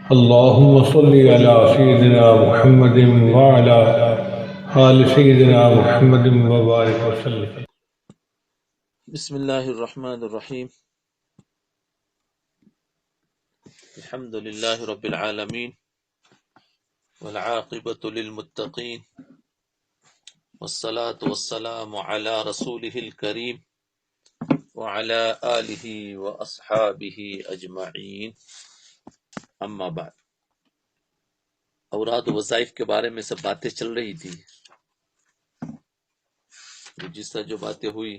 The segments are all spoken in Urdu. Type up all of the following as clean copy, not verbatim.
اللهم صل على سيدنا محمد وعلى آل سيدنا محمد وبارك وسلم. بسم اللہ الرحمن الرحیم. الحمد للہ رب العالمین والعاقبۃ للمتقین والصلاة والسلام علی رسولہ الکریم وعلی آلہ واصحابہ اجمعین. اما بعد، اوراد و وظائف کے بارے میں سب باتیں چل رہی تھی. جس طرح جو باتیں ہوئی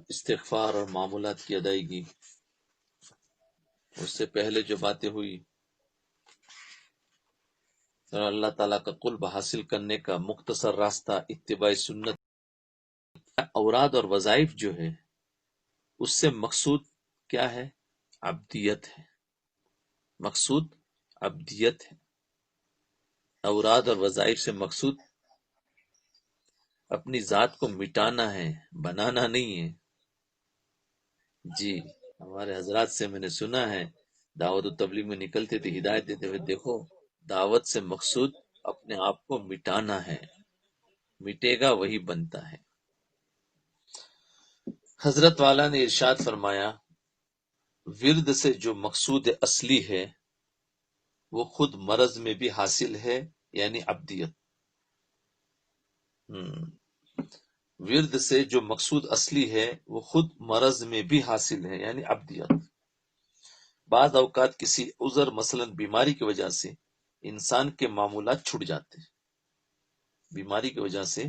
استغفار اور معمولات کی ادائیگی، اس سے پہلے جو باتیں ہوئی اللہ تعالیٰ کا قرب حاصل کرنے کا مختصر راستہ اتباع سنت. اوراد اور وظائف جو ہے اس سے مقصود کیا ہے؟ عبدیت ہے. مقصود عبدیت ہے. اوراد اور وظائف سے مقصود اپنی ذات کو مٹانا ہے، بنانا نہیں ہے. جی، ہمارے حضرات سے میں نے سنا ہے، دعوت و تبلیغ میں نکلتے تھے ہدایت دیتے ہوئے، دیکھو دعوت سے مقصود اپنے آپ کو مٹانا ہے، مٹے گا وہی بنتا ہے. حضرت والا نے ارشاد فرمایا، ورد سے جو مقصود اصلی ہے وہ خود مرض میں بھی حاصل ہے، یعنی عبدیت. ورد سے جو مقصود اصلی ہے وہ خود مرض میں بھی حاصل ہے، یعنی عبدیت. بعض اوقات کسی عذر مثلا بیماری کی وجہ سے انسان کے معمولات چھوٹ جاتے ہیں. بیماری کی وجہ سے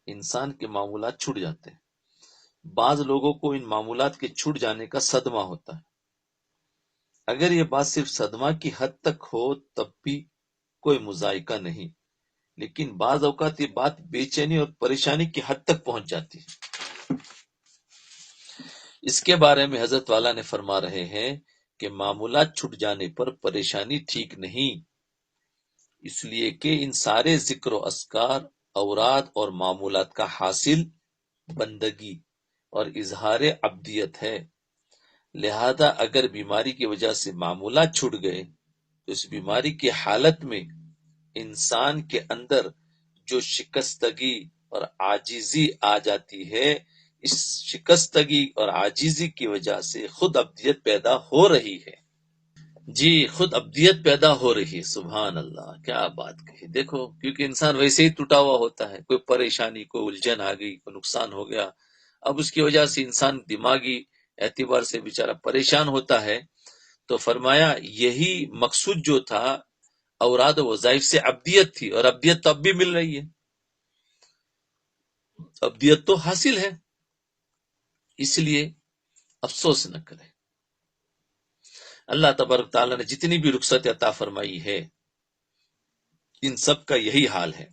انسان کے معمولات چھوٹ جاتے ہیں. بعض لوگوں کو ان معمولات کے چھوٹ جانے کا صدمہ ہوتا ہے. اگر یہ بات صرف صدمہ کی حد تک ہو تب بھی کوئی مذائقہ نہیں، لیکن بعض اوقات یہ بات بے چینی اور پریشانی کی حد تک پہنچ جاتی ہے. اس کے بارے میں حضرت والا نے فرما رہے ہیں کہ معمولات چھٹ جانے پر پریشانی ٹھیک نہیں، اس لیے کہ ان سارے ذکر و اذکار، اوراد اور معمولات کا حاصل بندگی اور اظہار عبدیت ہے. لہذا اگر بیماری کی وجہ سے معمولات چھوٹ گئے تو اس بیماری کی حالت میں انسان کے اندر جو شکستگی اور عاجزی آ جاتی ہے، اس شکستگی اور عاجزی کی وجہ سے خود عبدیت پیدا ہو رہی ہے. جی، خود عبدیت پیدا ہو رہی ہے. سبحان اللہ، کیا بات کہی. دیکھو، کیونکہ انسان ویسے ہی ٹوٹا ہوا ہوتا ہے، کوئی پریشانی، کوئی الجھن آ گئی، کوئی نقصان ہو گیا، اب اس کی وجہ سے انسان دماغی اعتبار سے بیچارہ پریشان ہوتا ہے. تو فرمایا یہی مقصود جو تھا اوراد و وظائف سے عبدیت تھی، اور عبدیت تو اب بھی مل رہی ہے، عبدیت تو حاصل ہے. اس لیے افسوس نہ کرے. اللہ تبارک تعالیٰ نے جتنی بھی رخصت عطا فرمائی ہے ان سب کا یہی حال ہے.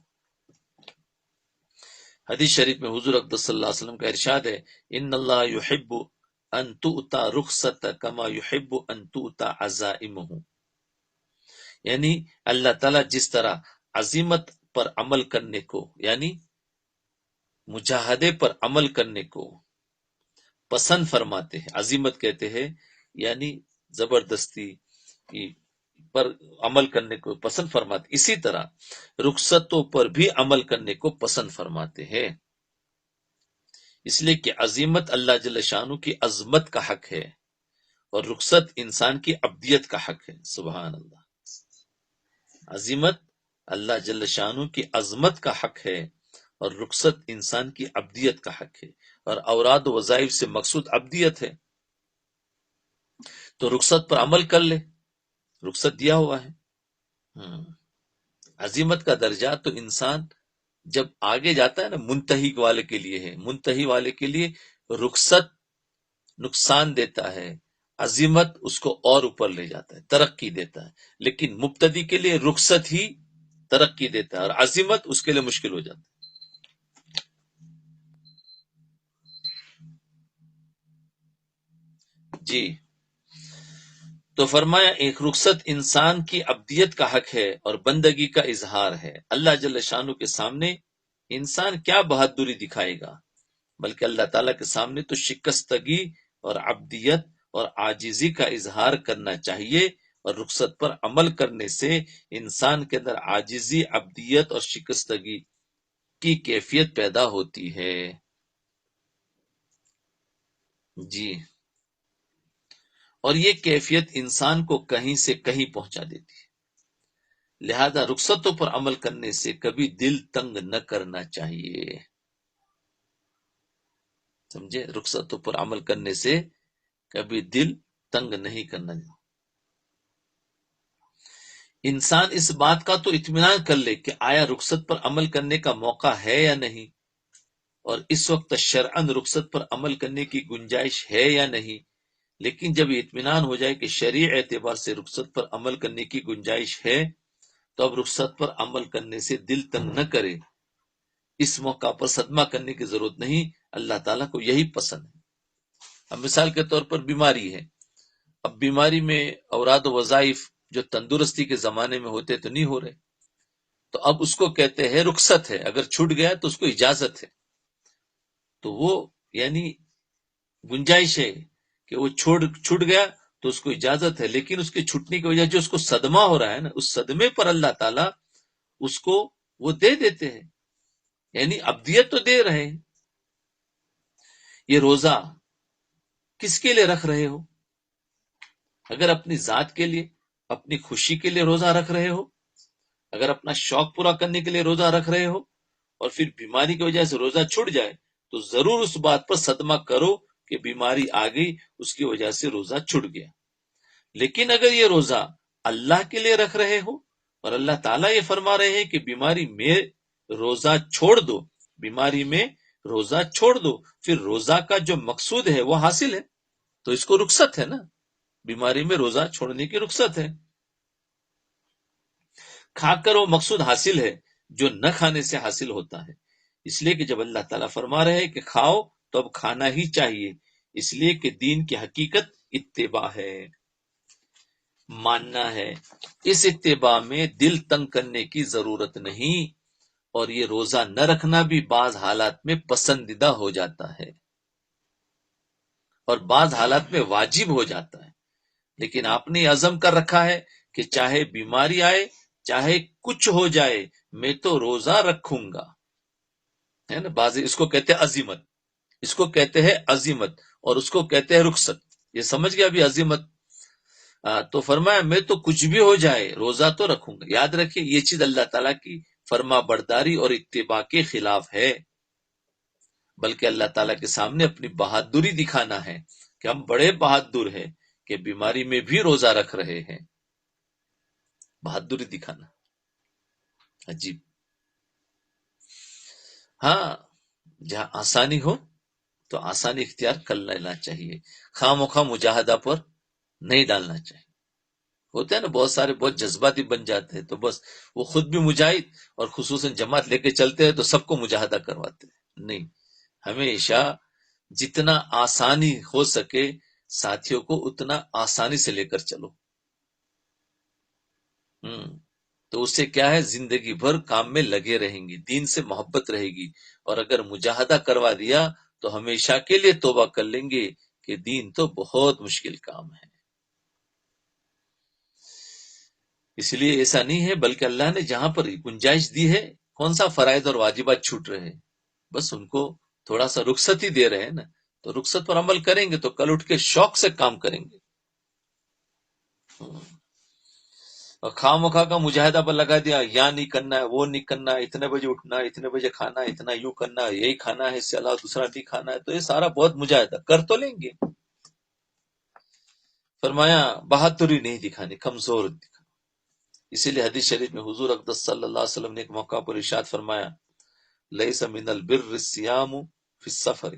حدیث شریف میں حضور اقدس صلی اللہ علیہ وسلم کا ارشاد ہے، ان اللہ یحب ان تؤتی رخصت کما یحب ان تؤتی عزائمہ. یعنی اللہ تعالیٰ جس طرح عزیمت پر عمل کرنے کو، یعنی مجاہدے پر عمل کرنے کو پسند فرماتے ہیں، عزیمت کہتے ہیں یعنی زبردستی پر عمل کرنے کو پسند فرماتے، اسی طرح رخصتوں پر بھی عمل کرنے کو پسند فرماتے ہیں. اس لیے کہ عظیمت اللہ جل شانہ کی عظمت کا حق ہے اور رخصت انسان کی عبدیت کا حق ہے. سبحان اللہ. عظیمت اللہ جل شانہ کی عظمت کا حق ہے اور رخصت انسان کی عبدیت کا حق ہے، اور اوراد و وظائف سے مقصود عبدیت ہے. تو رخصت پر عمل کر لے، رخصت دیا ہوا ہے. عظیمت کا درجہ تو انسان جب آگے جاتا ہے نا، منتہی والے کے لیے ہے. منتہی والے کے لیے رخصت نقصان دیتا ہے، عظیمت اس کو اور اوپر لے جاتا ہے، ترقی دیتا ہے. لیکن مبتدی کے لیے رخصت ہی ترقی دیتا ہے اور عظیمت اس کے لیے مشکل ہو جاتا ہے. جی، تو فرمایا ایک رخصت انسان کی عبدیت کا حق ہے اور بندگی کا اظہار ہے. اللہ جل شانہ کے سامنے انسان کیا بہادری دکھائے گا، بلکہ اللہ تعالیٰ کے سامنے تو شکستگی اور عبدیت اور عاجزی کا اظہار کرنا چاہیے، اور رخصت پر عمل کرنے سے انسان کے اندر عاجزی، عبدیت اور شکستگی کی کیفیت پیدا ہوتی ہے۔ جی، اور یہ کیفیت انسان کو کہیں سے کہیں پہنچا دیتی ہے۔ لہذا رخصتوں پر عمل کرنے سے کبھی دل تنگ نہ کرنا چاہیے، سمجھے؟ رخصتوں پر عمل کرنے سے کبھی دل تنگ نہیں کرنا چاہیے۔ انسان اس بات کا تو اطمینان کر لے کہ آیا رخصت پر عمل کرنے کا موقع ہے یا نہیں، اور اس وقت شرعاً رخصت پر عمل کرنے کی گنجائش ہے یا نہیں۔ لیکن جب یہ اطمینان ہو جائے کہ شرعی اعتبار سے رخصت پر عمل کرنے کی گنجائش ہے، تو اب رخصت پر عمل کرنے سے دل تنگ نہ کرے، اس موقع پر صدمہ کرنے کی ضرورت نہیں، اللہ تعالیٰ کو یہی پسند ہے۔ اب مثال کے طور پر بیماری ہے، اب بیماری میں اوراد و وظائف جو تندرستی کے زمانے میں ہوتے تو نہیں ہو رہے، تو اب اس کو کہتے ہیں رخصت ہے، اگر چھوٹ گیا تو اس کو اجازت ہے، تو وہ یعنی گنجائش ہے کہ وہ چھوٹ گیا تو اس کو اجازت ہے، لیکن اس کے چھوٹنے کی وجہ جو اس کو صدمہ ہو رہا ہے نا، اس صدمے پر اللہ تعالیٰ اس کو وہ دے دیتے ہیں، یعنی ابدیت تو دے رہے ہیں۔ یہ روزہ کس کے لیے رکھ رہے ہو؟ اگر اپنی ذات کے لیے، اپنی خوشی کے لیے روزہ رکھ رہے ہو، اگر اپنا شوق پورا کرنے کے لیے روزہ رکھ رہے ہو، اور پھر بیماری کی وجہ سے روزہ چھوٹ جائے، تو ضرور اس بات پر صدمہ کرو کہ بیماری آ گئی، اس کی وجہ سے روزہ چھوٹ گیا۔ لیکن اگر یہ روزہ اللہ کے لیے رکھ رہے ہو، اور اللہ تعالیٰ یہ فرما رہے ہیں کہ بیماری میں روزہ چھوڑ دو، بیماری میں روزہ چھوڑ دو، پھر روزہ کا جو مقصود ہے وہ حاصل ہے، تو اس کو رخصت ہے نا، بیماری میں روزہ چھوڑنے کی رخصت ہے۔ کھا کر وہ مقصود حاصل ہے جو نہ کھانے سے حاصل ہوتا ہے، اس لیے کہ جب اللہ تعالیٰ فرما رہے ہیں کہ کھاؤ تو اب کھانا ہی چاہیے، اس لیے کہ دین کی حقیقت اتباع ہے، ماننا ہے، اس اتباع میں دل تنگ کرنے کی ضرورت نہیں، اور یہ روزہ نہ رکھنا بھی بعض حالات میں پسندیدہ ہو جاتا ہے، اور بعض حالات میں واجب ہو جاتا ہے، لیکن آپ نے عزم کر رکھا ہے کہ چاہے بیماری آئے، چاہے کچھ ہو جائے، میں تو روزہ رکھوں گا، ہے نا؟ بعض اس کو کہتے ہیں عزیمت، اس کو کہتے ہیں عزیمت، اور اس کو کہتے ہیں رخصت۔ یہ سمجھ گیا ابھی عزیمت؟ تو فرمایا میں تو کچھ بھی ہو جائے روزہ تو رکھوں گا۔ یاد رکھیے یہ چیز اللہ تعالیٰ کی فرما برداری اور اتباع کے خلاف ہے، بلکہ اللہ تعالیٰ کے سامنے اپنی بہادری دکھانا ہے کہ ہم بڑے بہادر ہیں کہ بیماری میں بھی روزہ رکھ رہے ہیں، بہادری دکھانا عجیب۔ ہاں، جہاں آسانی ہو تو آسانی اختیار کر لینا چاہیے، خواہ مخواہ مجاہدہ پر نہیں ڈالنا چاہیے۔ ہوتا ہے نا بہت سارے بہت جذباتی بن جاتے ہیں، تو بس وہ خود بھی مجاہد اور خصوصاً جماعت لے کے چلتے ہیں تو سب کو مجاہدہ کرواتے ہیں۔ نہیں، ہمیشہ جتنا آسانی ہو سکے ساتھیوں کو اتنا آسانی سے لے کر چلو، تو اس سے کیا ہے، زندگی بھر کام میں لگے رہیں گے، دین سے محبت رہے گی، اور اگر مجاہدہ کروا دیا تو ہمیشہ کے لیے توبہ کر لیں گے کہ دین تو بہت مشکل کام ہے۔ اس لیے ایسا نہیں ہے، بلکہ اللہ نے جہاں پر گنجائش دی ہے، کون سا فرائض اور واجبات چھوٹ رہے ہیں، بس ان کو تھوڑا سا رخصت ہی دے رہے ہیں نا، تو رخصت پر عمل کریں گے تو کل اٹھ کے شوق سے کام کریں گے۔ اور خواہ مخواہ کا مجاہدہ پر لگا دیا، یہاں نہیں کرنا ہے، وہ نہیں کرنا ہے، اتنے بجے اٹھنا ہے، اتنے بجے کھانا ہے، اتنا یوں کرنا ہے، یہی کھانا ہے، اس سے علاوہ دوسرا نہیں کھانا ہے، تو یہ سارا بہت مجاہدہ کر تو لیں گے۔ فرمایا بہادری نہیں دکھانی، کمزور دکھانا۔ اسی لیے حدیث شریف میں حضور اقدس صلی اللہ علیہ وسلم نے ایک موقع پر ارشاد فرمایا، لیس من البر الصیام فی السفر،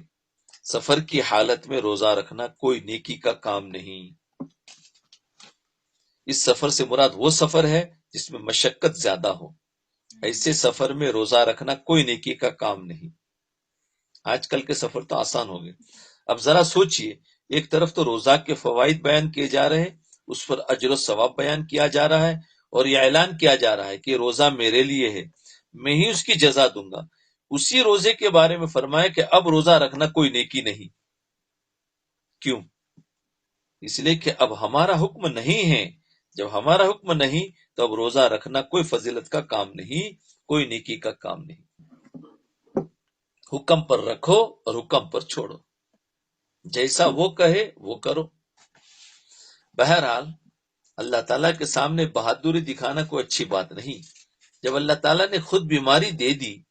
سفر کی حالت میں روزہ رکھنا کوئی نیکی کا کام نہیں۔ اس سفر سے مراد وہ سفر ہے جس میں مشقت زیادہ ہو، ایسے سفر میں روزہ رکھنا کوئی نیکی کا کام نہیں۔ آج کل کے سفر تو آسان ہو گئے۔ اب ذرا سوچئے، ایک طرف تو روزہ کے فوائد بیان کیے جا رہے ہیں، اس پر اجر و ثواب بیان کیا جا رہا ہے، اور یہ اعلان کیا جا رہا ہے کہ روزہ میرے لیے ہے، میں ہی اس کی جزا دوں گا۔ اسی روزے کے بارے میں فرمایا کہ اب روزہ رکھنا کوئی نیکی نہیں۔ کیوں؟ اس لیے کہ اب ہمارا حکم نہیں ہے، جب ہمارا حکم نہیں تو اب روزہ رکھنا کوئی فضیلت کا کام نہیں، کوئی نیکی کا کام نہیں۔ حکم پر رکھو اور حکم پر چھوڑو، جیسا وہ کہے وہ کرو۔ بہرحال اللہ تعالیٰ کے سامنے بہادری دکھانا کوئی اچھی بات نہیں۔ جب اللہ تعالیٰ نے خود بیماری دے دی،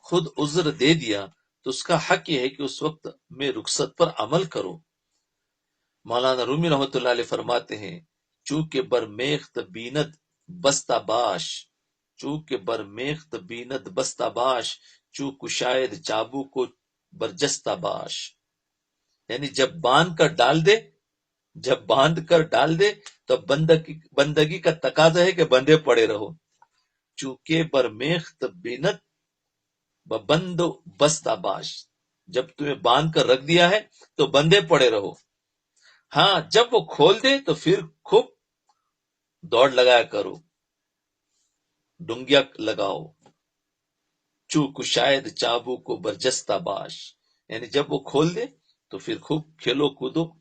خود عذر دے دیا، تو اس کا حق یہ ہے کہ اس وقت میں رخصت پر عمل کرو۔ مولانا رومی رحمۃ اللہ علیہ فرماتے ہیں، چونکہ برمیخت بیند بستہ باش، چونکہ برمیخت بیند بستہ باش، چونکہ شاید چابو کو برجستہ باش، یعنی جب باندھ کر ڈال دے تو بندگی کا تقاضا ہے کہ بندے پڑے رہو۔ چونکہ برمیخت بیند بند بستہ باش، جب تمہیں باندھ کر رکھ دیا ہے تو بندے پڑے رہو، ہاں جب وہ کھول دے تو پھر خوب دوڑ لگایا کرو، ڈنگیا لگاؤ۔ چوک شاید چابو کو برجستہ باش، یعنی جب وہ کھول دے تو پھر خوب کھیلو کودو۔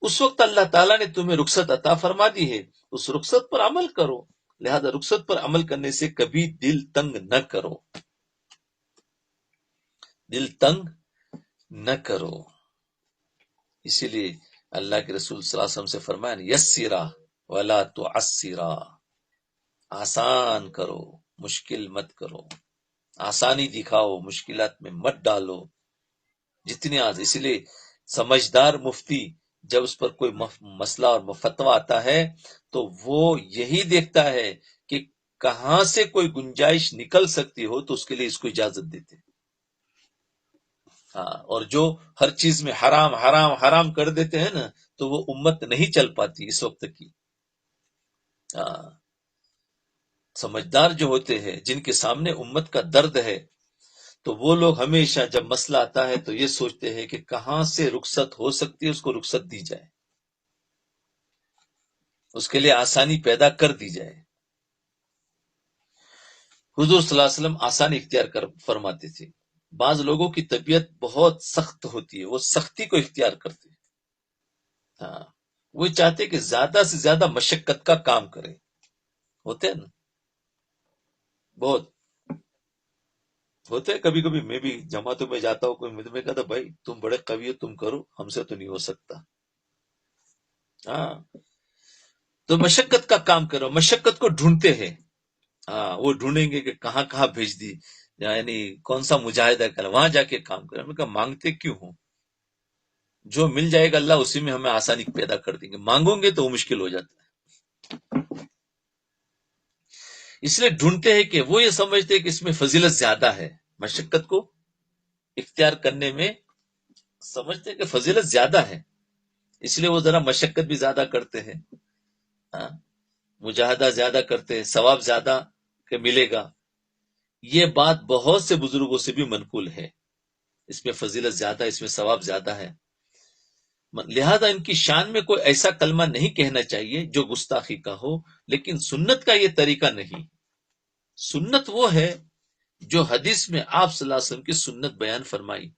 اس وقت اللہ تعالیٰ نے تمہیں رخصت عطا فرما دی ہے، اس رخصت پر عمل کرو، لہذا رخصت پر عمل کرنے سے کبھی دل تنگ نہ کرو، دل تنگ نہ کرو۔ اسی لیے اللہ کے رسول صلی اللہ علیہ وسلم سے فرمایا، یسرا ولا تعسرا، آسان کرو مشکل مت کرو، آسانی دکھاؤ مشکلات میں مت ڈالو، جتنی اس لیے سمجھدار مفتی جب اس پر کوئی مسئلہ اور فتویٰ آتا ہے تو وہ یہی دیکھتا ہے کہ کہاں سے کوئی گنجائش نکل سکتی ہو تو اس کے لیے اس کو اجازت دیتے ہیں۔ اور جو ہر چیز میں حرام حرام حرام کر دیتے ہیں نا، تو وہ امت نہیں چل پاتی اس وقت کی۔ سمجھدار جو ہوتے ہیں، جن کے سامنے امت کا درد ہے، تو وہ لوگ ہمیشہ جب مسئلہ آتا ہے تو یہ سوچتے ہیں کہ کہاں سے رخصت ہو سکتی ہے، اس کو رخصت دی جائے، اس کے لیے آسانی پیدا کر دی جائے۔ حضور صلی اللہ علیہ وسلم آسانی اختیار فرماتے تھے۔ بعض لوگوں کی طبیعت بہت سخت ہوتی ہے، وہ سختی کو اختیار کرتے ہیں، وہ چاہتے کہ زیادہ سے زیادہ مشقت کا کام کرے، ہوتے ہیں نا، بہت ہوتے ہیں۔ کبھی کبھی میں بھی جماعتوں میں جاتا ہوں، کوئی میں کہتا بھائی تم بڑے قوی ہو، تم کرو، ہم سے تو نہیں ہو سکتا۔ تو مشقت کا کام کرو، مشقت کو ڈھونڈتے ہیں، وہ ڈھونڈیں گے کہ کہاں کہاں بھیج دی، یعنی کون سا مجاہدہ کر، وہاں جا کے کام کریں۔ ہم نے کہا مانگتے کیوں ہوں، جو مل جائے گا اللہ اسی میں ہمیں آسانی پیدا کر دیں گے، مانگوں گے تو وہ مشکل ہو جاتا ہے۔ اس لیے ڈھونڈتے ہیں کہ وہ یہ سمجھتے ہیں کہ اس میں فضیلت زیادہ ہے، مشقت کو اختیار کرنے میں سمجھتے ہیں کہ فضیلت زیادہ ہے، اس لیے وہ ذرا مشقت بھی زیادہ کرتے ہیں، مجاہدہ زیادہ کرتے ہیں، ثواب زیادہ کہ ملے گا۔ یہ بات بہت سے بزرگوں سے بھی منقول ہے، اس میں فضیلت زیادہ، اس میں ثواب زیادہ ہے، لہذا ان کی شان میں کوئی ایسا کلمہ نہیں کہنا چاہیے جو گستاخی کا ہو، لیکن سنت کا یہ طریقہ نہیں۔ سنت وہ ہے جو حدیث میں آپ صلی اللہ علیہ وسلم کی سنت بیان فرمائی،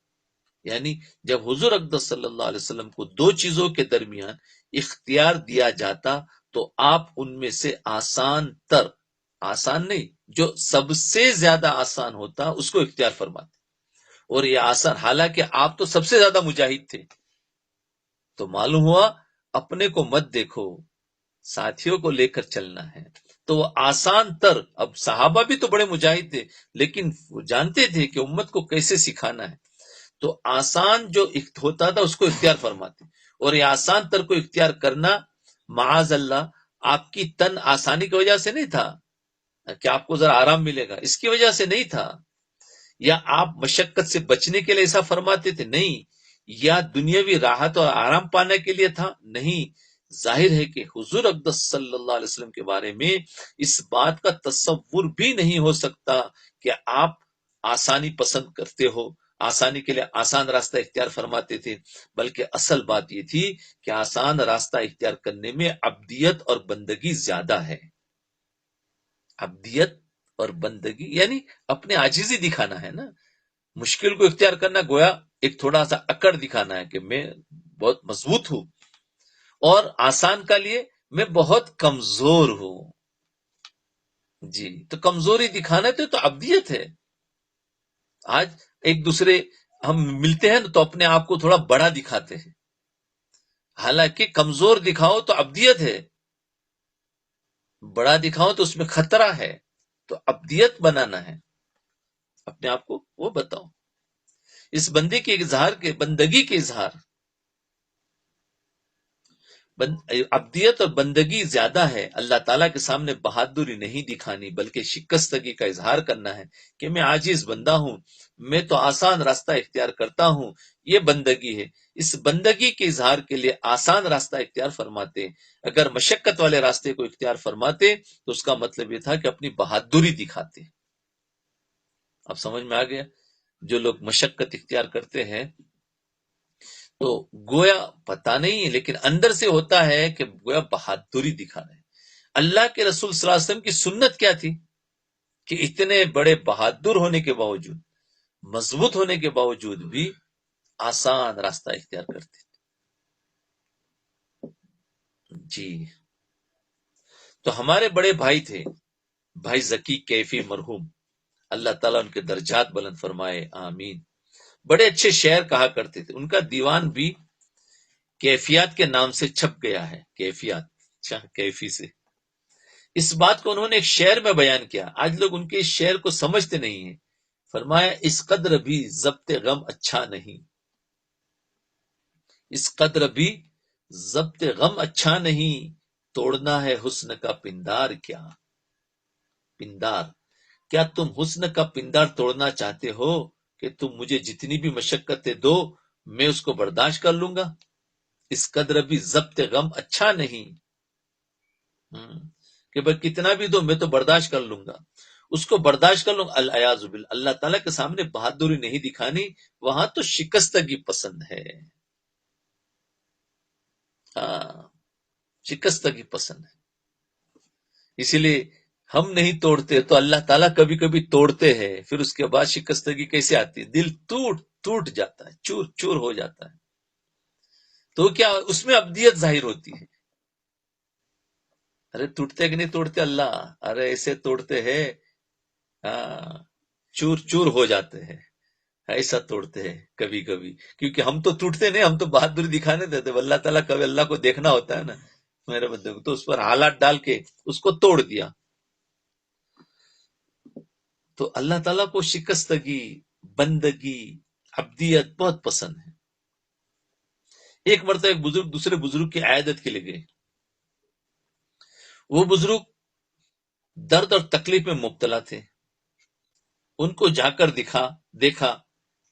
یعنی جب حضور اقدس صلی اللہ علیہ وسلم کو دو چیزوں کے درمیان اختیار دیا جاتا تو آپ ان میں سے آسان نہیں، جو سب سے زیادہ آسان ہوتا اس کو اختیار فرماتے، اور یہ آسان، حالانکہ آپ تو سب سے زیادہ مجاہد تھے، تو معلوم ہوا اپنے کو مت دیکھو، ساتھیوں کو لے کر چلنا ہے، تو وہ آسان تر۔ اب صحابہ بھی تو بڑے مجاہد تھے، لیکن وہ جانتے تھے کہ امت کو کیسے سکھانا ہے، تو آسان جو ہوتا تھا اس کو اختیار فرماتے، اور یہ آسان تر کو اختیار کرنا معاذ اللہ آپ کی تن آسانی کی وجہ سے نہیں تھا کہ آپ کو ذرا آرام ملے گا، اس کی وجہ سے نہیں تھا، یا آپ مشقت سے بچنے کے لیے ایسا فرماتے تھے، نہیں، یا دنیاوی راحت اور آرام پانے کے لیے تھا، نہیں۔ ظاہر ہے کہ حضور اقدس صلی اللہ علیہ وسلم کے بارے میں اس بات کا تصور بھی نہیں ہو سکتا کہ آپ آسانی پسند کرتے ہو، آسانی کے لیے آسان راستہ اختیار فرماتے تھے، بلکہ اصل بات یہ تھی کہ آسان راستہ اختیار کرنے میں عبدیت اور بندگی زیادہ ہے۔ عبدیت اور بندگی یعنی اپنے عاجزی دکھانا ہے نا، مشکل کو اختیار کرنا گویا ایک تھوڑا سا اکڑ دکھانا ہے کہ میں بہت مضبوط ہوں، اور آسان کا لیے میں بہت کمزور ہوں. جی تو کمزوری دکھانا تو عبدیت ہے. آج ایک دوسرے ہم ملتے ہیں تو اپنے آپ کو تھوڑا بڑا دکھاتے ہیں، حالانکہ کمزور دکھاؤ تو عبدیت ہے، بڑا دکھاؤ تو اس میں خطرہ ہے. تو عبدیت بنانا ہے اپنے آپ کو، وہ بتاؤ. اس بندے کے اظہار کے بندگی کے اظہار، عبدیت اور بندگی زیادہ ہے. اللہ تعالیٰ کے سامنے بہادری نہیں دکھانی بلکہ شکستگی کا اظہار کرنا ہے کہ میں عاجز بندہ ہوں، میں تو آسان راستہ اختیار کرتا ہوں. یہ بندگی ہے. اس بندگی کے اظہار کے لیے آسان راستہ اختیار فرماتے. اگر مشقت والے راستے کو اختیار فرماتے تو اس کا مطلب یہ تھا کہ اپنی بہادری دکھاتے. اب سمجھ میں آ گیا؟ جو لوگ مشقت اختیار کرتے ہیں تو گویا پتا نہیں ہے لیکن اندر سے ہوتا ہے کہ گویا بہادری دکھا رہے ہیں. اللہ کے رسول صلی اللہ علیہ وسلم کی سنت کیا تھی کہ اتنے بڑے بہادر ہونے کے باوجود، مضبوط ہونے کے باوجود بھی آسان راستہ اختیار کرتے تھے. جی تو ہمارے بڑے بھائی تھے بھائی ذکی کیفی مرحوم، اللہ تعالیٰ ان کے درجات بلند فرمائے، آمین. بڑے اچھے شعر کہا کرتے تھے. ان کا دیوان بھی کیفیات کے نام سے چھپ گیا ہے. کیفیات، اچھا کیفی سے. اس بات کو انہوں نے ایک شعر میں بیان کیا. آج لوگ ان کے اس شعر کو سمجھتے نہیں ہیں. فرمایا اس قدر بھی ضبط غم اچھا نہیں، اس قدر بھی ضبط غم اچھا نہیں، توڑنا ہے حسن کا پندار. کیا پندار؟ کیا تم حسن کا پندار توڑنا چاہتے ہو کہ تم مجھے جتنی بھی مشقتیں دو میں اس کو برداشت کر لوں گا؟ اس قدر بھی ضبط غم اچھا نہیں کہ بھئی کتنا بھی دو میں تو برداشت کر لوں گا، اس کو برداشت کر لوں گا. الیاذ باللہ، اللہ تعالیٰ کے سامنے بہادری نہیں دکھانی، وہاں تو شکستگی پسند ہے. ہاں شکستگی پسند ہے. اسی لیے ہم نہیں توڑتے تو اللہ تعالیٰ کبھی کبھی توڑتے ہیں، پھر اس کے بعد شکستگی کیسے آتی ہے؟ دل ٹوٹ جاتا ہے، چور چور ہو جاتا ہے. تو کیا اس میں ابدیت ظاہر ہوتی ہے. ارے ٹوٹتے کہ نہیں توڑتے اللہ؟ ارے ایسے توڑتے ہیں ہاں چور چور ہو جاتے ہیں. ایسا توڑتے ہیں کبھی کبھی، کیونکہ ہم تو ٹوٹتے نہیں، ہم تو بہادری دکھانے دیتے. اللہ تعالیٰ کبھی اللہ کو دیکھنا ہوتا ہے نا میرے بندے کو، تو اس پر حالات ڈال کے اس کو توڑ دیا. تو اللہ تعالیٰ کو شکستگی، بندگی، عبدیت بہت پسند ہے. ایک مرتبہ ایک بزرگ دوسرے بزرگ کی عیادت کے لیے گئے. وہ بزرگ درد اور تکلیف میں مبتلا تھے. ان کو جا کر دیکھا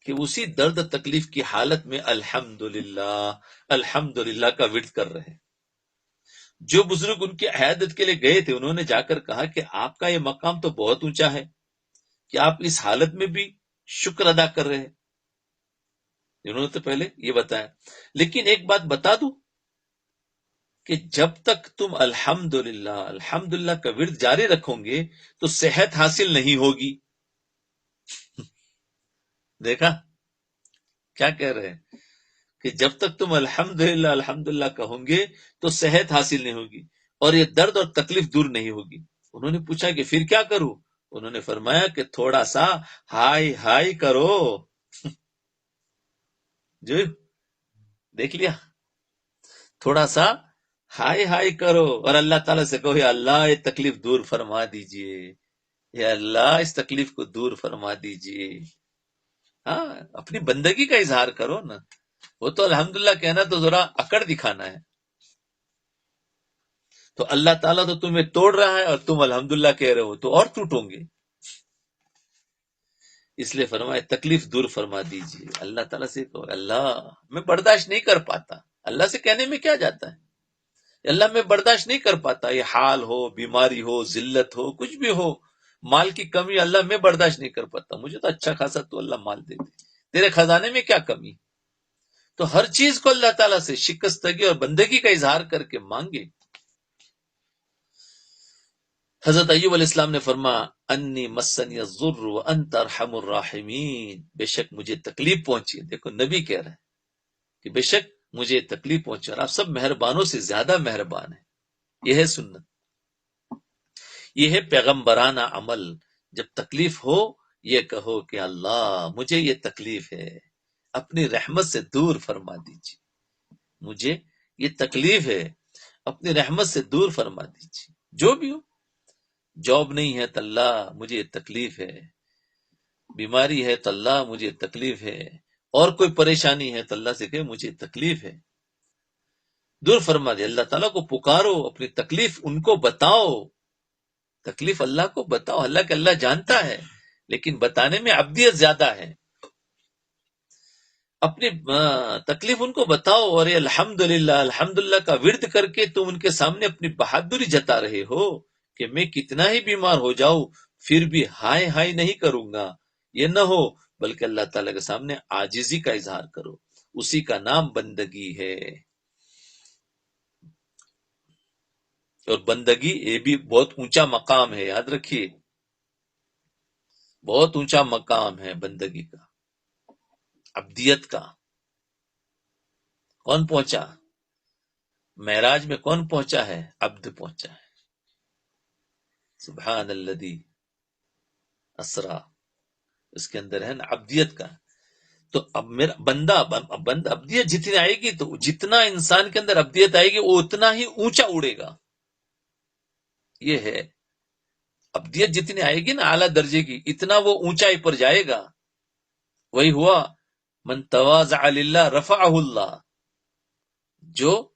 کہ اسی درد تکلیف کی حالت میں الحمدللہ الحمدللہ کا ورد کر رہے. جو بزرگ ان کی عیادت کے لیے گئے تھے انہوں نے جا کر کہا کہ آپ کا یہ مقام تو بہت اونچا ہے کہ آپ اس حالت میں بھی شکر ادا کر رہے ہیں. انہوں نے تو پہلے یہ بتایا، لیکن ایک بات بتا دوں کہ جب تک تم الحمدللہ الحمدللہ کا ورد جاری رکھو گے تو صحت حاصل نہیں ہوگی. دیکھا کیا کہہ رہے ہیں کہ جب تک تم الحمدللہ الحمدللہ کہو گے تو صحت حاصل نہیں ہوگی اور یہ درد اور تکلیف دور نہیں ہوگی. انہوں نے پوچھا کہ پھر کیا کروں؟ انہوں نے فرمایا کہ تھوڑا سا ہائی ہائی کرو. جو دیکھ لیا، تھوڑا سا ہائی ہائی کرو اور اللہ تعالیٰ سے کہو یا اللہ یہ تکلیف دور فرما دیجئے، یا اللہ اس تکلیف کو دور فرما دیجئے. ہاں اپنی بندگی کا اظہار کرو نا. وہ تو الحمدللہ کہنا تو ذرا اکڑ دکھانا ہے. تو اللہ تعالیٰ تو تمہیں توڑ رہا ہے اور تم الحمدللہ کہہ رہے ہو تو اور ٹوٹوں گے. اس لیے فرمائے تکلیف دور فرما دیجئے. اللہ تعالیٰ سے کہو اللہ میں برداشت نہیں کر پاتا. اللہ سے کہنے میں کیا جاتا ہے؟ اللہ میں برداشت نہیں کر پاتا، یہ حال ہو، بیماری ہو، ذلت ہو، کچھ بھی ہو، مال کی کمی، اللہ میں برداشت نہیں کر پاتا. مجھے تو اچھا خاصا تو اللہ مال دے دے، تیرے خزانے میں کیا کمی؟ تو ہر چیز کو اللہ تعالیٰ سے شکستگی اور بندگی کا اظہار کر کے مانگے. حضرت ایوب علیہ السلام نے فرمایا انی مسنی الضر وانت ارحم الراحمین، بے شک مجھے تکلیف پہنچی. دیکھو نبی کہہ رہے ہیں کہ بے شک مجھے تکلیف پہنچے، اور آپ سب مہربانوں سے زیادہ مہربان ہیں. یہ ہے سنت، یہ ہے پیغمبرانہ عمل. جب تکلیف ہو یہ کہو کہ اللہ مجھے یہ تکلیف ہے، اپنی رحمت سے دور فرما دیجیے. مجھے یہ تکلیف ہے، اپنی رحمت سے دور فرما دیجیے. جو بھی ہو، جاب نہیں ہے تو اللہ مجھے یہ تکلیف ہے، بیماری ہے تو اللہ مجھے تکلیف ہے، اور کوئی پریشانی ہے تو اللہ سے کہ مجھے تکلیف ہے، دور فرما دے. اللہ تعالیٰ کو پکارو، اپنی تکلیف ان کو بتاؤ. تکلیف اللہ کو بتاؤ، اللہ کہ اللہ جانتا ہے، لیکن بتانے میں عبدیت زیادہ ہے. اپنی تکلیف ان کو بتاؤ، اور یہ الحمدللہ الحمدللہ کا ورد کر کے تم ان کے سامنے اپنی بہادری جتا رہے ہو کہ میں کتنا ہی بیمار ہو جاؤں پھر بھی ہائے ہائے نہیں کروں گا. یہ نہ ہو، بلکہ اللہ تعالیٰ کے سامنے عاجزی کا اظہار کرو. اسی کا نام بندگی ہے. اور بندگی یہ بھی بہت اونچا مقام ہے، یاد رکھیے، بہت اونچا مقام ہے بندگی کا، عبدیت کا. کون پہنچا معراج میں؟ کون پہنچا ہے؟ عبد پہنچا ہے. سبحان الذی اسرا، اس کے اندر ہے نا عبدیت کا. تو اب میرا بندہ عبدیت جتنی آئے گی، تو جتنا انسان کے اندر عبدیت آئے گی وہ اتنا ہی اونچا اڑے گا. یہ ہے عبدیت جتنی آئے گی نا اعلیٰ درجے کی، اتنا وہ اونچائی پر جائے گا. وہی ہوا من تواضع للہ رفعہ اللہ. جو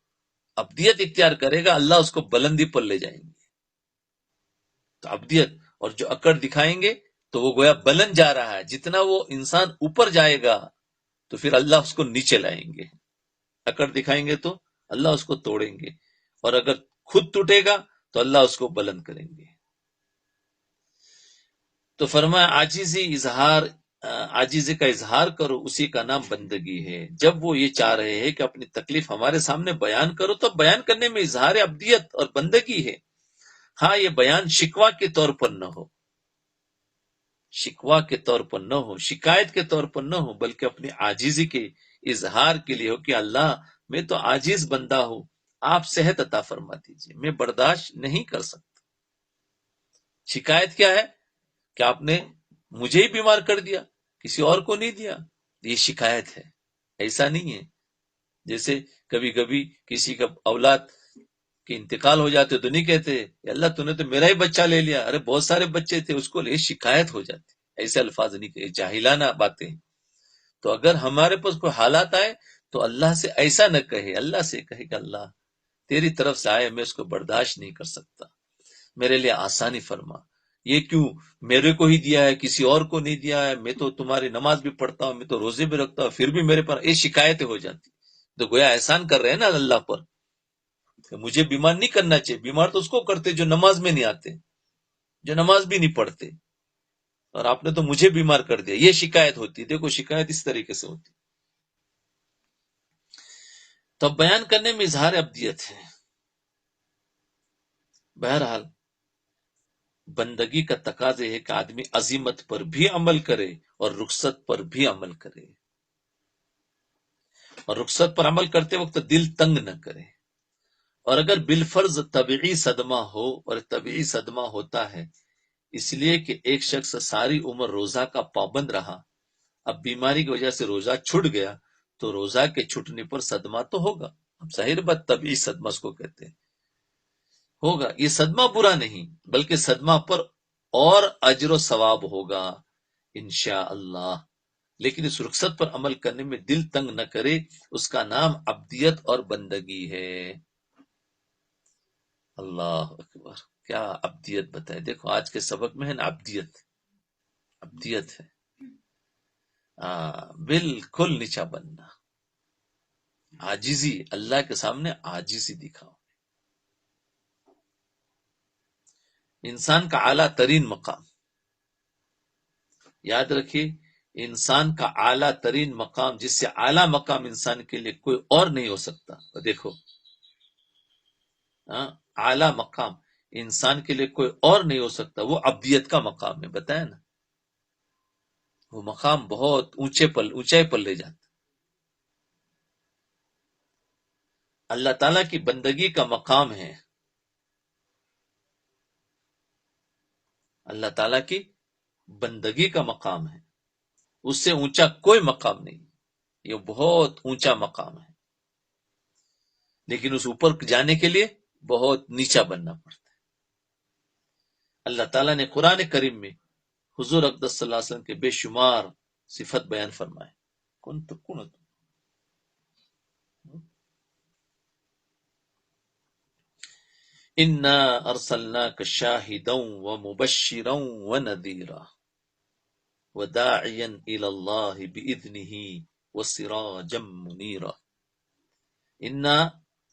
عبدیت اختیار کرے گا اللہ اس کو بلندی پر لے جائیں گے. تو عبدیت، اور جو اکڑ دکھائیں گے تو وہ گویا بلند جا رہا ہے. جتنا وہ انسان اوپر جائے گا تو پھر اللہ اس کو نیچے لائیں گے. اکڑ دکھائیں گے تو اللہ اس کو توڑیں گے، اور اگر خود ٹوٹے گا تو اللہ اس کو بلند کریں گے. تو فرمایا عاجزی کا اظہار کرو، اسی کا نام بندگی ہے. جب وہ یہ چاہ رہے ہیں کہ اپنی تکلیف ہمارے سامنے بیان کرو، تو بیان کرنے میں اظہار عبدیت اور بندگی ہے. ہاں، یہ بیان شکوہ کے طور پر نہ ہو، شکوہ کے طور پر نہ ہو، شکایت کے طور پر نہ ہو، بلکہ اپنی عاجزی کے اظہار کے لیے ہو کہ اللہ میں تو عاجز بندہ ہوں، آپ صحت عطا فرما دیجیے، میں برداشت نہیں کر سکتا. شکایت کیا ہے؟ کہ آپ نے مجھے ہی بیمار کر دیا، کسی اور کو نہیں دیا. یہ شکایت ہے. ایسا نہیں ہے جیسے کبھی کبھی کسی کا اولاد کہ انتقال ہو جاتے تو نہیں کہتے اللہ تو نے تو میرا ہی بچہ لے لیا، ارے بہت سارے بچے تھے، اس کو لے شکایت ہو جاتی. ایسے الفاظ نہیں کہے، جاہلانہ باتیں. تو اگر ہمارے پاس کوئی حالات آئے تو اللہ سے ایسا نہ کہے، اللہ سے کہے کہ اللہ تیری طرف سے آئے، میں اس کو برداشت نہیں کر سکتا، میرے لیے آسانی فرما. یہ کیوں میرے کو ہی دیا ہے، کسی اور کو نہیں دیا ہے؟ میں تو تمہاری نماز بھی پڑھتا ہوں، میں تو روزے بھی رکھتا ہوں، پھر بھی میرے پر یہ شکایتیں ہو جاتی. تو گویا احسان کر رہے ہیں نا اللہ پر، کہ مجھے بیمار نہیں کرنا چاہیے. بیمار تو اس کو کرتے جو نماز میں نہیں آتے، جو نماز بھی نہیں پڑھتے، اور آپ نے تو مجھے بیمار کر دیا. یہ شکایت ہوتی. دیکھو شکایت اس طریقے سے ہوتی. تو بیان کرنے میں اظہار عبدیت ہے. بہرحال بندگی کا تقاضے ہے کہ آدمی عزیمت پر بھی عمل کرے اور رخصت پر بھی عمل کرے، اور رخصت پر عمل کرتے وقت دل تنگ نہ کرے. اور اگر بالفرض طبعی صدمہ ہو، اور طبعی صدمہ ہوتا ہے اس لیے کہ ایک شخص ساری عمر روزہ کا پابند رہا، اب بیماری کی وجہ سے روزہ چھوٹ گیا، تو روزہ کے چھٹنے پر صدمہ تو ہوگا. اب ظاہر بات طبعی صدمہ اس کو کہتے ہیں، ہوگا. یہ صدمہ برا نہیں، بلکہ صدمہ پر اور اجر و ثواب ہوگا انشاءاللہ. لیکن اس رخصت پر عمل کرنے میں دل تنگ نہ کرے، اس کا نام عبدیت اور بندگی ہے. اللہ اکبر، کیا عبدیت بتائے. دیکھو آج کے سبق میں ہے نا عبدیت، عبدیت ہے. بالکل نیچا بننا، عاجزی، اللہ کے سامنے عاجزی دکھاؤ. انسان کا اعلیٰ ترین مقام، یاد رکھیے، انسان کا اعلیٰ ترین مقام، جس سے اعلیٰ مقام انسان کے لیے کوئی اور نہیں ہو سکتا. دیکھو اعلیٰ مقام انسان کے لیے کوئی اور نہیں ہو سکتا، وہ عبدیت کا مقام ہے. بتایا نا، وہ مقام بہت اونچائی پر لے جاتا. اللہ تعالیٰ کی بندگی کا مقام ہے، اللہ تعالیٰ کی بندگی کا مقام ہے، اس سے اونچا کوئی مقام نہیں، یہ بہت اونچا مقام ہے، لیکن اس اوپر جانے کے لیے بہت نیچا بننا پڑتا ہے۔ اللہ تعالیٰ نے قرآن کریم میں حضور اقدس صلی اللہ علیہ وسلم کے بے شمار صفت بیان فرمائے۔ انا ارسلناک شاہدا ومبشرا ونذیرا وداعیا الی اللہ باذنہ وسراجا منیرا۔ انا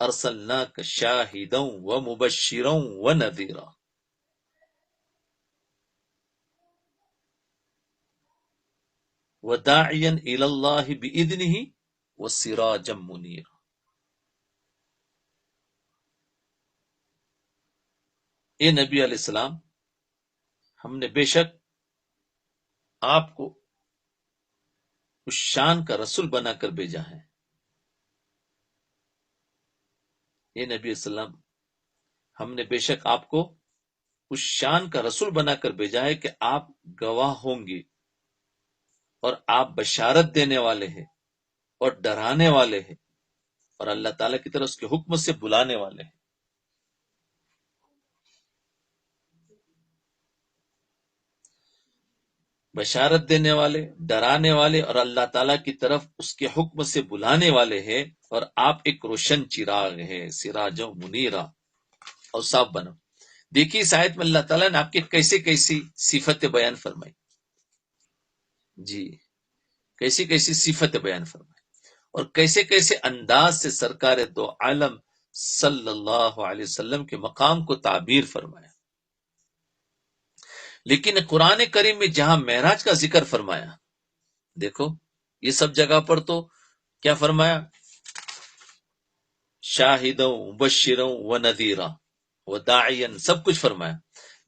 ارسلناک شاہدا ومبشرا ونذیرا، وداعیا الی اللہ باذنہ وسراجا منیرا۔ اے نبی علیہ السلام، ہم نے بے شک آپ کو اس شان کا رسول بنا کر بھیجا ہے۔ اے نبی علیہ السلام، ہم نے بے شک آپ کو اس شان کا رسول بنا کر بھیجا ہے کہ آپ گواہ ہوں گے، اور آپ بشارت دینے والے ہیں اور ڈرانے والے ہیں، اور اللہ تعالیٰ کی طرف اس کے حکم سے بلانے والے ہیں۔ بشارت دینے والے، ڈرانے والے، اور اللہ تعالیٰ کی طرف اس کے حکم سے بلانے والے ہیں، اور آپ ایک روشن چراغ ہے، سراج منیرا، اور صاف بنو۔ دیکھیے اس آیت میں اللہ تعالیٰ نے آپ کے کیسے کیسی صفت بیان فرمائی، جی کیسی کیسی صفت بیان فرمائی، اور کیسے کیسے انداز سے سرکار دو عالم صلی اللہ علیہ وسلم کے مقام کو تعبیر فرمایا۔ لیکن قرآن کریم میں جہاں معراج کا ذکر فرمایا، دیکھو یہ سب جگہ پر تو کیا فرمایا؟ شاہدوں مبشروں و نذیرا و داعین، سب کچھ فرمایا۔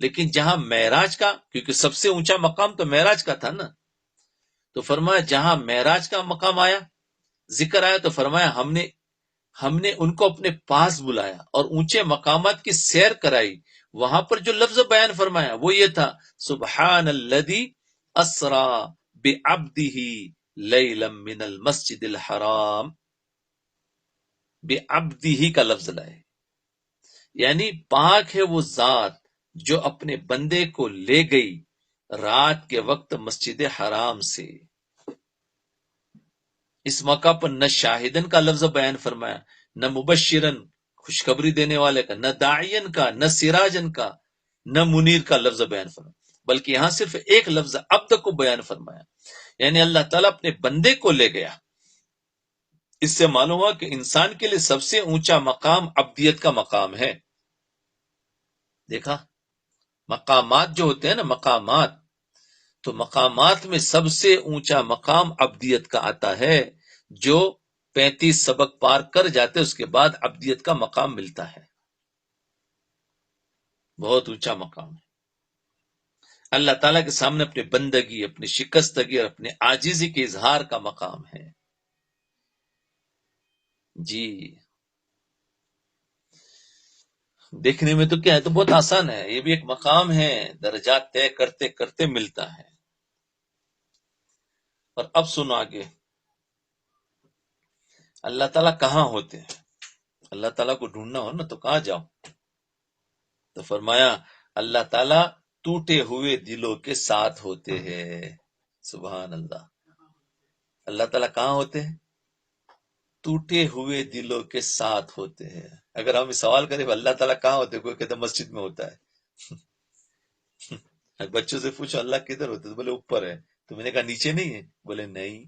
لیکن جہاں معراج کا، کیونکہ سب سے اونچا مقام تو معراج کا تھا نا، تو فرمایا جہاں معراج کا مقام آیا، ذکر آیا، تو فرمایا ہم نے ان کو اپنے پاس بلایا اور اونچے مقامات کی سیر کرائی۔ وہاں پر جو لفظ بیان فرمایا وہ یہ تھا، سبحان الذی اسرا بعبدہ لیلا من المسجد الحرام، بعبدہ کا لفظ لائے، یعنی پاک ہے وہ ذات جو اپنے بندے کو لے گئی رات کے وقت مسجد حرام سے۔ اس موقع پر نہ شاہدن کا لفظ بیان فرمایا، نہ مبشرن خوشخبری دینے والے کا، نہ داعین کا، نہ سراجن کا، نہ منیر کا لفظ بیان فرمایا، بلکہ یہاں صرف ایک لفظ عبد کو بیان فرمایا، یعنی اللہ تعالیٰ اپنے بندے کو لے گیا۔ اس سے معلوم ہوا کہ انسان کے لیے سب سے اونچا مقام عبدیت کا مقام ہے۔ دیکھا مقامات جو ہوتے ہیں نا، مقامات، تو مقامات میں سب سے اونچا مقام عبدیت کا آتا ہے، جو 35 سبق پار کر جاتے اس کے بعد عبدیت کا مقام ملتا ہے، بہت اونچا مقام ہے۔ اللہ تعالیٰ کے سامنے اپنی بندگی، اپنی شکستگی اور اپنے عاجزی کے اظہار کا مقام ہے، جی دیکھنے میں تو کیا ہے، تو بہت آسان ہے، یہ بھی ایک مقام ہے، درجات طے کرتے کرتے ملتا ہے۔ اور اب سنو آگے، اللہ تعالیٰ کہاں ہوتے ہیں؟ اللہ تعالیٰ کو ڈھونڈنا ہو نا تو کہاں جاؤ؟ تو فرمایا اللہ تعالیٰ ٹوٹے ہوئے دلوں کے ساتھ ہوتے ہیں۔ سبحان اللہ، اللہ تعالیٰ کہاں ہوتے ہیں؟ ٹوٹے ہوئے دلوں کے ساتھ ہوتے ہیں۔ اگر ہم سوال کریں اللہ تعالیٰ کہاں ہوتے ہیں، کوئی کہتا مسجد میں ہوتا ہے۔ بچوں سے پوچھو اللہ کدھر ہوتے ہیں، بولے اوپر ہے، تو میں نے کہا نیچے نہیں ہے، بولے نہیں۔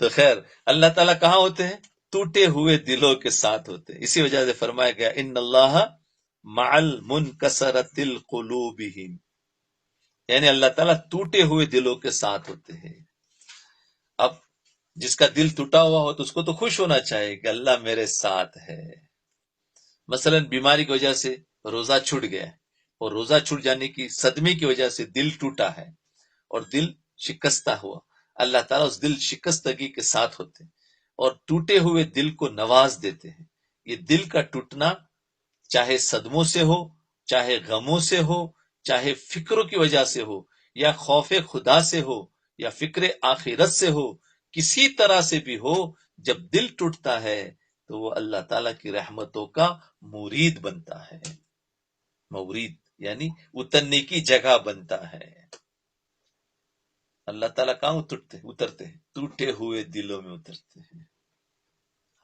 تو خیر اللہ تعالیٰ کہاں ہوتے ہیں؟ ٹوٹے ہوئے دلوں کے ساتھ ہوتے ہیں۔ اسی وجہ سے فرمایا گیا ان اللہ مع المنکسرۃ القلوبہم، یعنی اللہ تعالیٰ ٹوٹے ہوئے دلوں کے ساتھ ہوتے ہیں۔ اب جس کا دل ٹوٹا ہوا ہو تو اس کو تو خوش ہونا چاہیے کہ اللہ میرے ساتھ ہے۔ مثلا بیماری کی وجہ سے روزہ چھوٹ گیا، اور روزہ چھوٹ جانے کی صدمے کی وجہ سے دل ٹوٹا ہے اور دل شکستہ ہوا، اللہ تعالیٰ اس دل شکستگی کے ساتھ ہوتے ہیں۔ اور ٹوٹے ہوئے دل کو نواز دیتے ہیں۔ یہ دل کا ٹوٹنا چاہے صدموں سے ہو، چاہے غموں سے ہو، چاہے فکروں کی وجہ سے ہو، یا خوف خدا سے ہو، یا فکر آخرت سے ہو، کسی طرح سے بھی ہو، جب دل ٹوٹتا ہے تو وہ اللہ تعالیٰ کی رحمتوں کا مرید بنتا ہے۔ مورید یعنی اترنے کی جگہ بنتا ہے۔ اللہ تعالیٰ کہاں اترتے ہیں؟ ٹوٹے ہوئے دلوں میں اترتے ہیں۔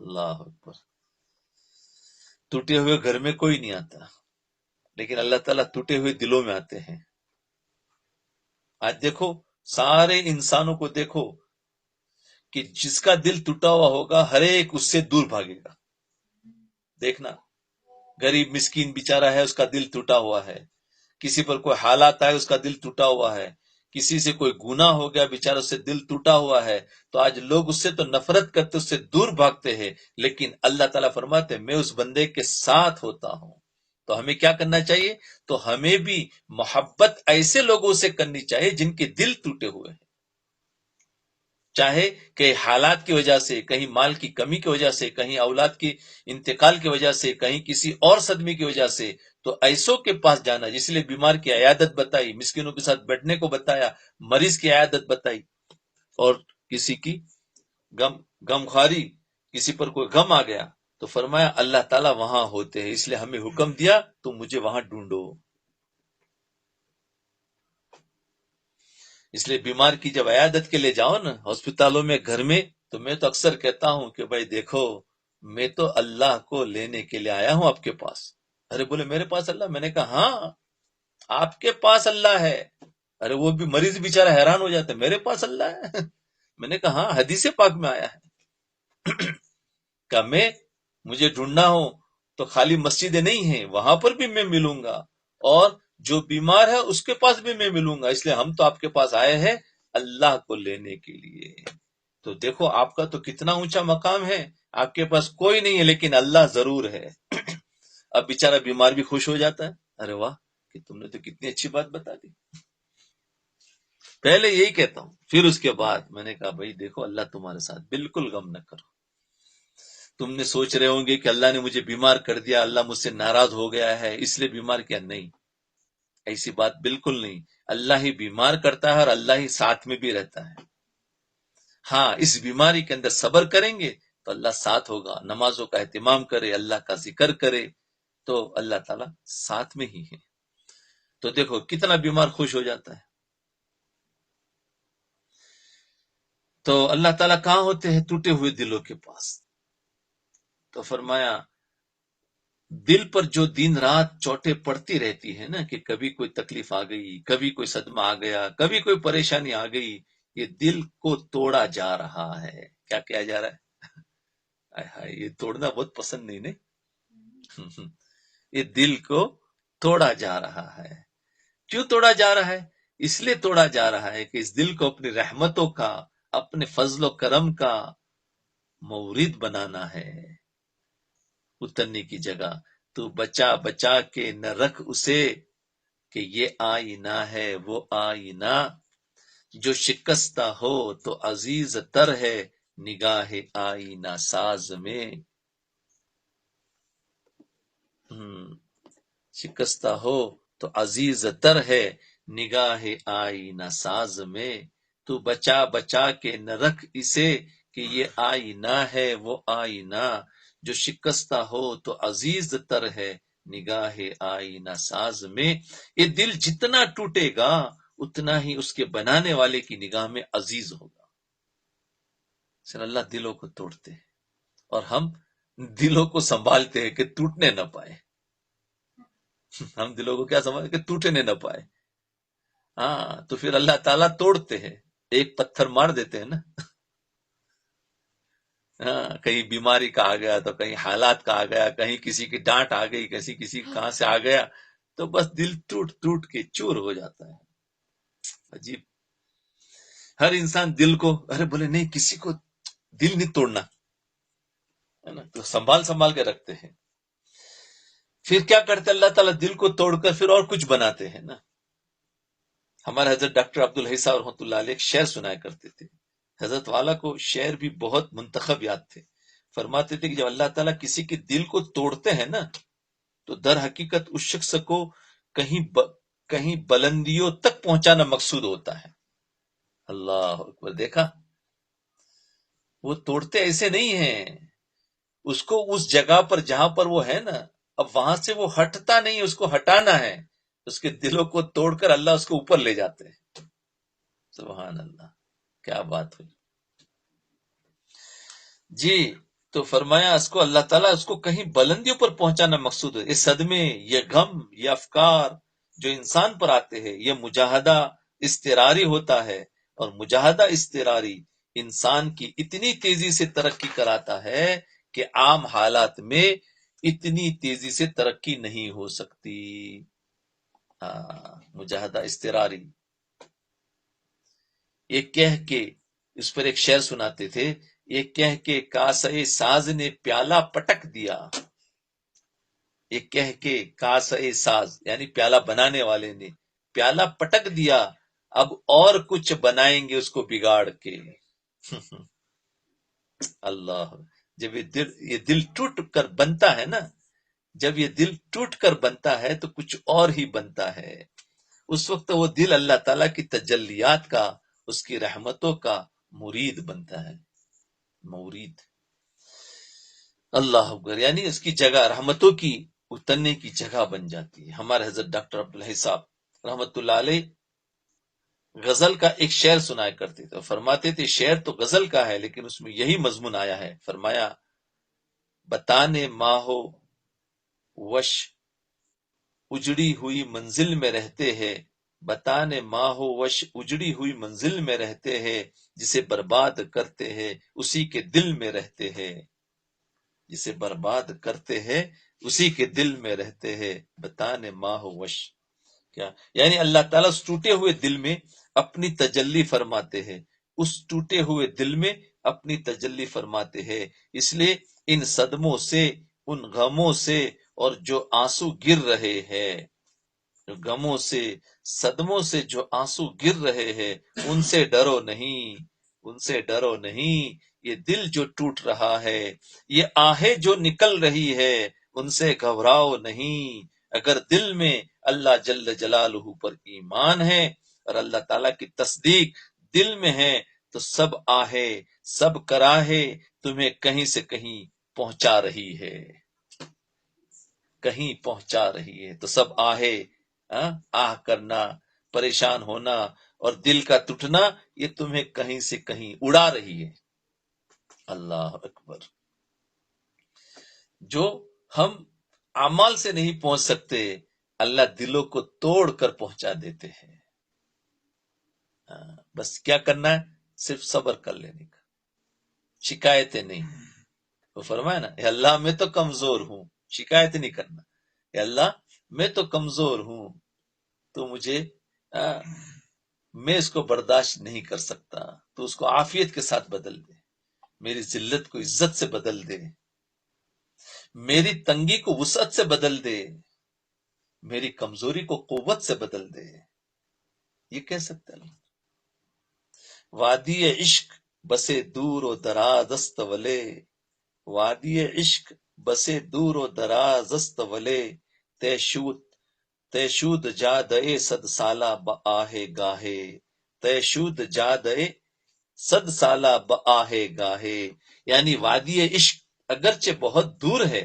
اللہ اکبر۔ ٹوٹے ہوئے گھر میں کوئی نہیں آتا، لیکن اللہ تعالیٰ ٹوٹے ہوئے دلوں میں آتے ہیں۔ آج دیکھو سارے انسانوں کو دیکھو کہ جس کا دل ٹوٹا ہوا ہوگا ہر ایک اس سے دور بھاگے گا۔ دیکھنا غریب مسکین بیچارہ ہے، اس کا دل ٹوٹا ہوا ہے، کسی پر کوئی حالات آئے اس کا دل ٹوٹا ہوا ہے، کسی سے کوئی گناہ ہو گیا بیچارہ اس سے دل ٹوٹا ہوا ہے، تو آج لوگ اس سے تو نفرت کرتے، اس سے دور بھاگتے ہیں، لیکن اللہ تعالیٰ فرماتے ہیں میں اس بندے کے ساتھ ہوتا ہوں۔ تو ہمیں کیا کرنا چاہیے؟ تو ہمیں بھی محبت ایسے لوگوں سے کرنی چاہیے جن کے دل ٹوٹے ہوئے ہیں، چاہے کہیں حالات کی وجہ سے، کہیں مال کی کمی کی وجہ سے، کہیں اولاد کی انتقال کی وجہ سے، کہیں کسی اور صدمے کی وجہ سے، تو ایسوں کے پاس جانا، جس لیے بیمار کی عیادت بتائی، مسکینوں کے ساتھ بیٹھنے کو بتایا، مریض کی عیادت بتائی، اور کسی کی غم خواری، کسی پر کوئی غم آ گیا تو فرمایا اللہ تعالیٰ وہاں ہوتے ہیں، اس لیے ہمیں حکم دیا تو مجھے وہاں ڈھونڈو۔ اس لیے بیمار کی جب عیادت کے لیے جاؤ نا ہسپتالوں میں، گھر میں، تو میں تو اکثر کہتا ہوں کہ بھائی دیکھو میں تو اللہ کو لینے کے لیے آیا ہوں آپ کے پاس۔ ارے بولے میرے پاس اللہ؟ میں نے کہا ہاں آپ کے پاس اللہ ہے۔ ارے وہ بھی مریض بیچارہ حیران ہو جاتا ہے، میرے پاس اللہ ہے؟ میں نے کہا ہاں حدیث پاک میں آیا ہے کہ مجھے ڈھونڈنا ہو تو خالی مسجدیں نہیں ہیں، وہاں پر بھی میں ملوں گا، اور جو بیمار ہے اس کے پاس بھی میں ملوں گا، اس لیے ہم تو آپ کے پاس آئے ہیں اللہ کو لینے کے لیے۔ تو دیکھو آپ کا تو کتنا اونچا مقام ہے، آپ کے پاس کوئی نہیں ہے لیکن اللہ ضرور ہے۔ اب بیچارہ بیمار بھی خوش ہو جاتا ہے، ارے واہ کہ تم نے تو کتنی اچھی بات بتا دی۔ پہلے یہی کہتا ہوں، پھر اس کے بعد میں نے کہا بھائی دیکھو اللہ تمہارے ساتھ، بالکل غم نہ کرو۔ تم نے سوچ رہے ہوں گے کہ اللہ نے مجھے بیمار کر دیا، اللہ مجھ سے ناراض ہو گیا ہے اس لیے بیمار کیا، نہیں، ایسی بات بالکل نہیں۔ اللہ ہی بیمار کرتا ہے اور اللہ ہی ساتھ میں بھی رہتا ہے۔ ہاں اس بیماری کے اندر صبر کریں گے تو اللہ ساتھ ہوگا، نمازوں کا اہتمام کرے، اللہ کا ذکر کرے تو اللہ تعالیٰ ساتھ میں ہی ہے۔ تو دیکھو کتنا بیمار خوش ہو جاتا ہے۔ تو اللہ تعالیٰ کہاں ہوتے ہیں؟ ٹوٹے ہوئے دلوں کے پاس۔ تو فرمایا دل پر جو دن رات چوٹیں پڑتی رہتی ہے نا، کہ کبھی کوئی تکلیف آ گئی، کبھی کوئی صدمہ آ گیا، کبھی کوئی پریشانی آ گئی، یہ دل کو توڑا جا رہا ہے۔ کیا کیا جا رہا ہے؟ یہ توڑنا بہت پسند نہیں نے یہ دل کو توڑا جا رہا ہے۔ کیوں توڑا جا رہا ہے؟ اس لیے توڑا جا رہا ہے کہ اس دل کو اپنی رحمتوں کا، اپنے فضل و کرم کا مورد بنانا ہے، اترنے کی جگہ۔ تو بچا بچا کے نہ رکھ اسے کہ یہ آئینہ ہے وہ آئینہ، جو شکستہ ہو تو عزیز تر ہے نگاہ آئینہ ساز میں۔ شکستہ ہو تو عزیز تر ہے نگاہ آئینہ ساز میں، تو بچا بچا کے نہ رکھ اسے کہ یہ آئینہ ہے وہ آئینہ، جو شکستہ ہو تو عزیز تر ہے نگاہ آئینہ ساز میں۔ یہ دل جتنا ٹوٹے گا اتنا ہی اس کے بنانے والے کی نگاہ میں عزیز ہوگا۔ سن اللہ دلوں کو توڑتے ہیں اور ہم دلوں کو سنبھالتے ہیں کہ ٹوٹنے نہ پائے۔ ہم دلوں کو کیا سنبھالتے کہ ٹوٹنے نہ پائے۔ ہاں تو پھر اللہ تعالیٰ توڑتے ہیں، ایک پتھر مار دیتے ہیں نا۔ ہاں کہیں بیماری کا آ گیا تو کہیں حالات کا آ گیا، کہیں کسی کی ڈانٹ آ گئی، کسی کہاں سے آ گیا، تو بس دل ٹوٹ ٹوٹ کے چور ہو جاتا ہے۔ عجیب، ہر انسان دل کو، ارے بولے نہیں کسی کو دل نہیں توڑنا ہے نا، تو سنبھال کے رکھتے ہیں۔ پھر کیا کرتے اللہ تعالیٰ؟ دل کو توڑ کر پھر اور کچھ بناتے ہیں نا۔ ہمارے حضرت ڈاکٹر عبدالحی صاحب رحمۃ اللہ علیہ ایک شعر سنایا کرتے تھے، حضرت والا کو شعر بھی بہت منتخب یاد تھے. فرماتے تھے کہ جب اللہ تعالیٰ کسی کے دل کو توڑتے ہیں نا تو در حقیقت اس شخص کو کہیں بلندیوں تک پہنچانا مقصود ہوتا ہے. اللہ اکبر. دیکھا، وہ توڑتے ایسے نہیں ہیں، اس کو اس جگہ پر جہاں پر وہ ہے نا، اب وہاں سے وہ ہٹتا نہیں، اس کو ہٹانا ہے. اس کے دلوں کو توڑ کر اللہ اس کو اوپر لے جاتے ہیں. سبحان اللہ، کیا بات ہوئی جی. تو فرمایا اس کو اللہ تعالیٰ اس کو کہیں بلندیوں پر پہنچانا مقصود ہے. یہ صدمے، یہ غم، یہ افکار جو انسان پر آتے ہیں، یہ مجاہدہ اضطراری ہوتا ہے. اور مجاہدہ اضطراری انسان کی اتنی تیزی سے ترقی کراتا ہے کہ عام حالات میں اتنی تیزی سے ترقی نہیں ہو سکتی. مجاہدہ اضطراری. یہ کہہ کے، اس پر ایک شعر سناتے تھے، یہ کہہ کے کاسے ساز نے پیالہ پٹک دیا. یہ کہہ کے کاسے ساز یعنی پیالہ بنانے والے نے پیالہ پٹک دیا، اب اور کچھ بنائیں گے اس کو بگاڑ کے. اللہ. جب یہ دل ٹوٹ کر بنتا ہے نا، جب یہ دل ٹوٹ کر بنتا ہے تو کچھ اور ہی بنتا ہے. اس وقت وہ دل اللہ تعالیٰ کی تجلیات کا، اس کی رحمتوں کا مرید بنتا ہے. مرید. اللہ اکبر. یعنی اس کی جگہ رحمتوں کی اترنے کی جگہ بن جاتی ہے. ہمارے حضرت ڈاکٹر عبدالحی صاحب رحمت اللہ علیہ غزل کا ایک شعر سنایا کرتے تھے. فرماتے تھے شعر تو غزل کا ہے لیکن اس میں یہی مضمون آیا ہے. فرمایا بتانے ماہو وش اجڑی ہوئی منزل میں رہتے ہیں، بتانے ماہو وش اجڑی ہوئی منزل میں رہتے ہیں، جسے برباد کرتے ہیں اسی کے دل میں رہتے ہیں. جسے برباد کرتے ہیں اسی کے دل میں رہتے ہیں. بتانے ماہو وش. کیا یعنی اللہ تعالیٰ اس ٹوٹے ہوئے دل میں اپنی تجلی فرماتے ہیں. اس ٹوٹے ہوئے دل میں اپنی تجلی فرماتے ہیں. اس لیے ان صدموں سے، ان غموں سے، اور جو آنسو گر رہے ہیں، غموں سے، صدموں سے جو آنسو گر رہے ہیں، ان سے ڈرو نہیں، ان سے ڈرو نہیں. یہ دل جو ٹوٹ رہا ہے، یہ آہیں جو نکل رہی ہے، ان سے گھبراؤ نہیں. اگر دل میں اللہ جل جلالہ پر ایمان ہے اور اللہ تعالیٰ کی تصدیق دل میں ہے تو سب آہے، سب کراہے تمہیں کہیں سے کہیں پہنچا رہی ہے. کہیں پہنچا رہی ہے. تو سب آہے، آہ کرنا، پریشان ہونا اور دل کا ٹوٹنا، یہ تمہیں کہیں سے کہیں اڑا رہی ہے. اللہ اکبر. جو ہم اعمال سے نہیں پہنچ سکتے، اللہ دلوں کو توڑ کر پہنچا دیتے ہیں. بس کیا کرنا ہے؟ صرف صبر کر لینے کا، شکایتیں نہیں. وہ فرمایا نا اے اللہ میں تو کمزور ہوں، شکایت نہیں کرنا. اے اللہ میں تو کمزور ہوں، تو مجھے میں اس کو برداشت نہیں کر سکتا، تو اس کو عافیت کے ساتھ بدل دے. میری ذلت کو عزت سے بدل دے، میری تنگی کو وسعت سے بدل دے، میری کمزوری کو قوت سے بدل دے. یہ کہہ سکتے اللہ. وادی عشق بسے دور و دراز است ولے، وادی عشق بسے دور و دراز است ولے، تے شود جادئے صد سالہ بآہے گاہے، تے شود جادئے صد سالہ بآہے گاہے. یعنی وادی عشق اگرچہ بہت دور ہے،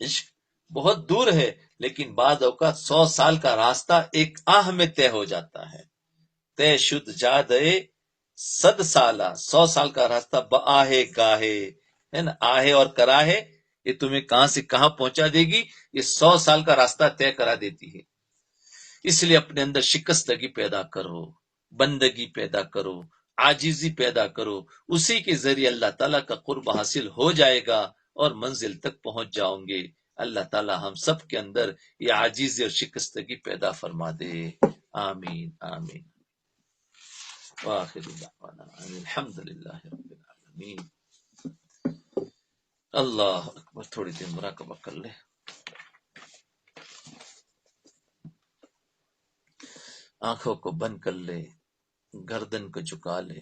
عشق بہت دور ہے، لیکن بعض اوقات 100 سال کا راستہ ایک آہ میں طے ہو جاتا ہے. طے شد جادئے صد سالہ، 100 سال کا راستہ بآہے گاہے، ہے نا. آہے اور کراہے یہ تمہیں کہاں سے کہاں پہنچا دے گی، یہ 100 سال کا راستہ طے کرا دیتی ہے. اس لیے اپنے اندر شکستگی پیدا کرو، بندگی پیدا کرو، عاجزی پیدا کرو. اسی کے ذریعے اللہ تعالیٰ کا قرب حاصل ہو جائے گا اور منزل تک پہنچ جاؤں گے. اللہ تعالیٰ ہم سب کے اندر یہ عاجزی اور شکستگی پیدا فرما دے. آمین آمین. وآخر دعوانا الحمد للہ رب العالمین. اللہ اکبر. تھوڑی دیر مراقبہ کر لے. آنکھوں کو بند کر لے، گردن کو جھکا لے.